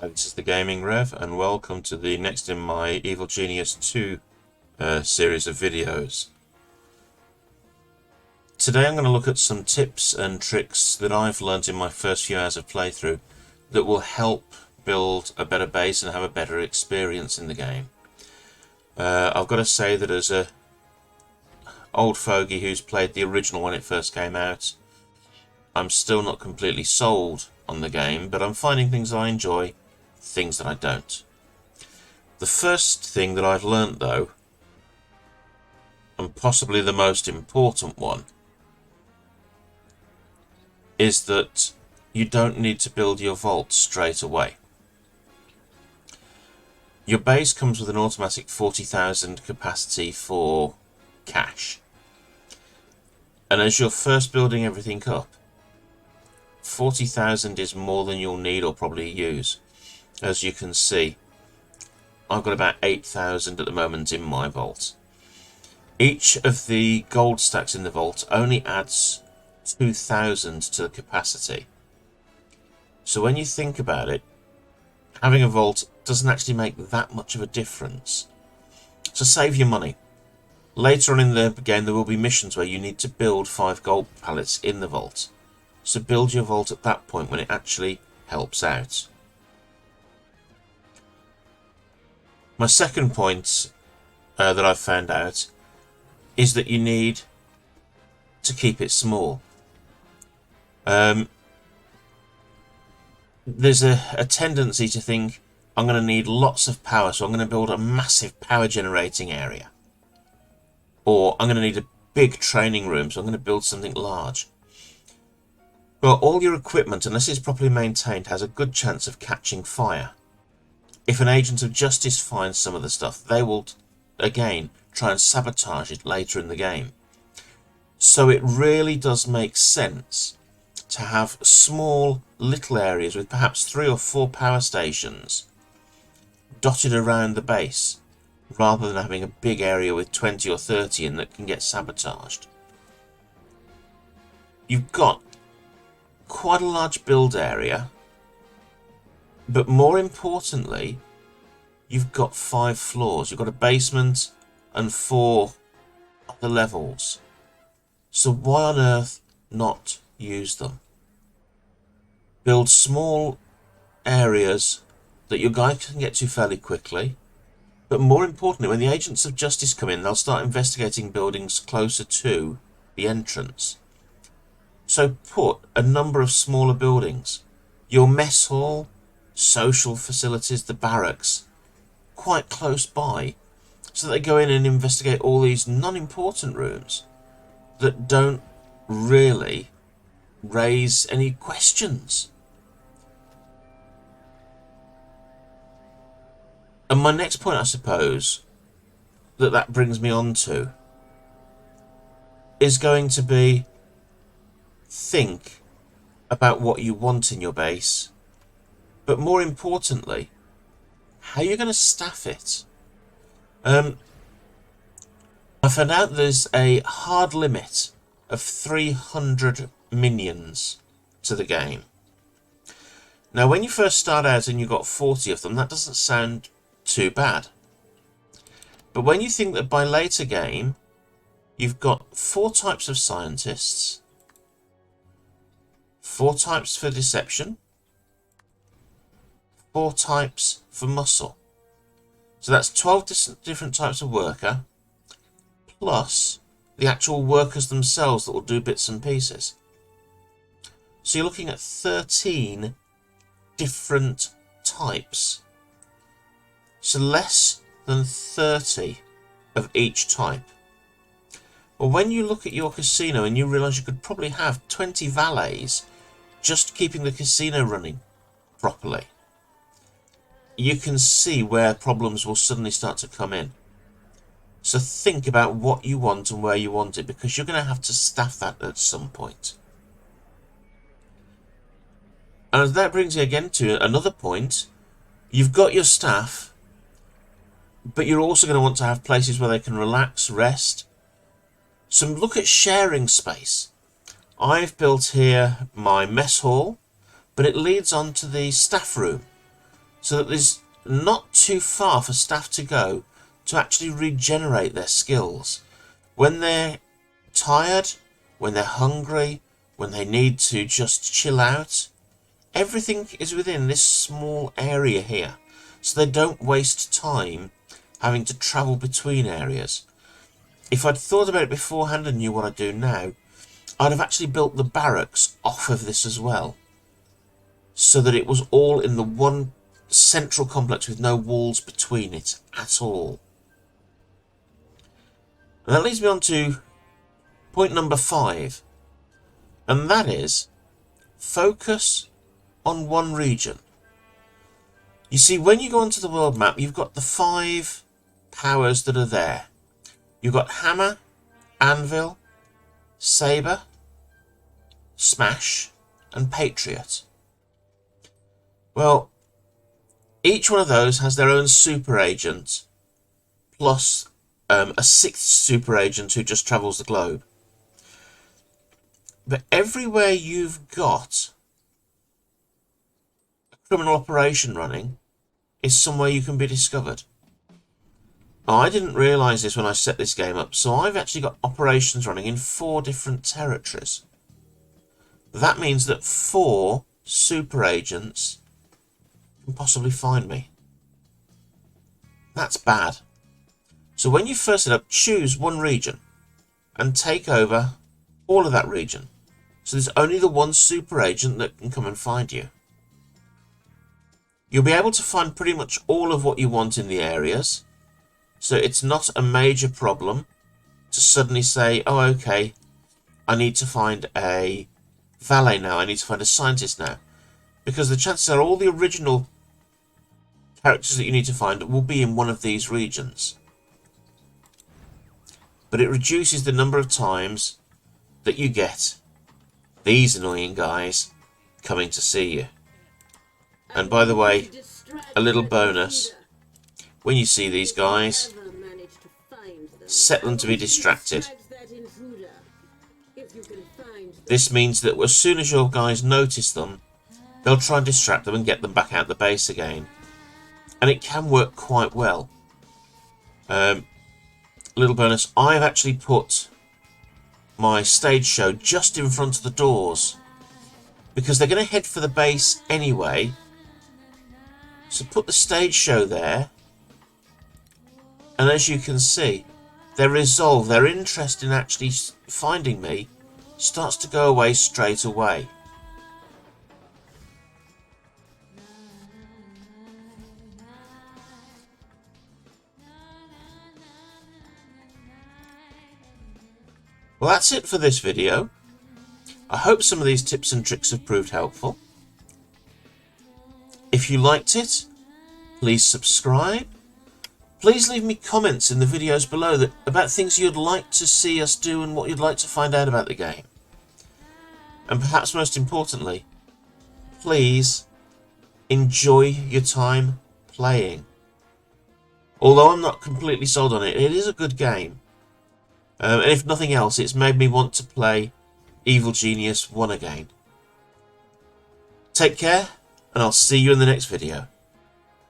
Hi, this is the Gaming Rev, and welcome to the next in my Evil Genius 2 series of videos. Today I'm going to look at some tips and tricks that I've learnt in my first few hours of playthrough that will help build a better base and have a better experience in the game. I've got to say that as a old fogey who's played the original when it first came out, I'm still not completely sold on the game, but I'm finding things I enjoy, things that I don't. The first thing that I've learnt though, and possibly the most important one, is that you don't need to build your vault straight away. Your base comes with an automatic 40,000 capacity for cash. And as you're first building everything up, 40,000 is more than you'll need or probably use. As you can see, I've got about 8,000 at the moment in my vault. Each of the gold stacks in the vault only adds 2,000 to the capacity. So when you think about it, having a vault doesn't actually make that much of a difference. So save your money. Later on in the game there will be missions where you need to build 5 gold pallets in the vault. So build your vault at that point when it actually helps out. My second point that I've found out is that you need to keep it small. There's a tendency to think I'm going to need lots of power, so I'm going to build a massive power generating area. Or I'm going to need a big training room, so I'm going to build something large. Well, all your equipment, unless it's properly maintained, has a good chance of catching fire. If an agent of justice finds some of the stuff, they will, again, try and sabotage it later in the game. So it really does make sense to have small little areas with perhaps 3 or 4 power stations dotted around the base, rather than having a big area with 20 or 30 in that can get sabotaged. You've got quite a large build area, but more importantly, you've got 5 floors. You've got a basement and 4 other levels. So why on earth not use them? Build small areas that your guy can get to fairly quickly, but more importantly, when the agents of justice come in, they'll start investigating buildings closer to the entrance. So put a number of smaller buildings, your mess hall, social facilities, the barracks, quite close by, so they go in and investigate all these non-important rooms that don't really raise any questions. And my next point, I suppose, that brings me on to, is going to be think about what you want in your base, but more importantly, how you're going to staff it. I found out there's a hard limit of 300 minions to the game. Now, when you first start out and you've got 40 of them, that doesn't sound too bad. But when you think that by later game, you've got 4 types of scientists, 4 types for deception, 4 types for muscle. So that's 12 different types of worker, plus the actual workers themselves that will do bits and pieces. So you're looking at 13 different types. So less than 30 of each type. Well, when you look at your casino and you realise you could probably have 20 valets just keeping the casino running properly, you can see where problems will suddenly start to come in. So think about what you want and where you want it, because you're going to have to staff that at some point. And that brings you again to another point. You've got your staff, but you're also going to want to have places where they can relax, rest. So look at sharing space. I've built here my mess hall, but it leads on to the staff room. so that there's not too far for staff to go to actually regenerate their skills. When they're tired, when they're hungry, when they need to just chill out, everything is within this small area here, so they don't waste time having to travel between areas. If I'd thought about it beforehand and knew what I do now, I'd have actually built the barracks off of this as well, so that it was all in the one central complex with no walls between it at all. And that leads me on to point number 5, and that is focus on one region. You see, when you go onto the world map, you've got the 5 powers that are there. You've got Hammer, Anvil, Saber, Smash, and Patriot. Well, each one of those has their own super agent, plus a 6th super agent who just travels the globe. But everywhere you've got a criminal operation running is somewhere you can be discovered. Now, I didn't realise this when I set this game up, so I've actually got operations running in 4 different territories. That means that 4 super agents can possibly find me. That's bad. So when you first set up, choose one region and take over all of that region. So there's only the one super agent that can come and find you. You'll be able to find pretty much all of what you want in the areas, so it's not a major problem to suddenly say, oh okay, I need to find a valet now, I need to find a scientist now, because the chances are all the original characters that you need to find will be in one of these regions. But it reduces the number of times that you get these annoying guys coming to see you. And by the way, a little bonus, when you see these guys, set them to be distracted. This means that as soon as your guys notice them, they'll try and distract them and get them back out the base again. And it can work quite well. Little bonus, I've actually put my stage show just in front of the doors, because they're going to head for the base anyway. So put the stage show there, and as you can see, their resolve, their interest in actually finding me starts to go away straight away. Well, that's it for this video. I hope some of these tips and tricks have proved helpful. If you liked it, please subscribe. Please leave me comments in the videos below about things you'd like to see us do and what you'd like to find out about the game. And perhaps most importantly, please enjoy your time playing. Although I'm not completely sold on it, it is a good game. And if nothing else, it's made me want to play Evil Genius 1 again. Take care, and I'll see you in the next video.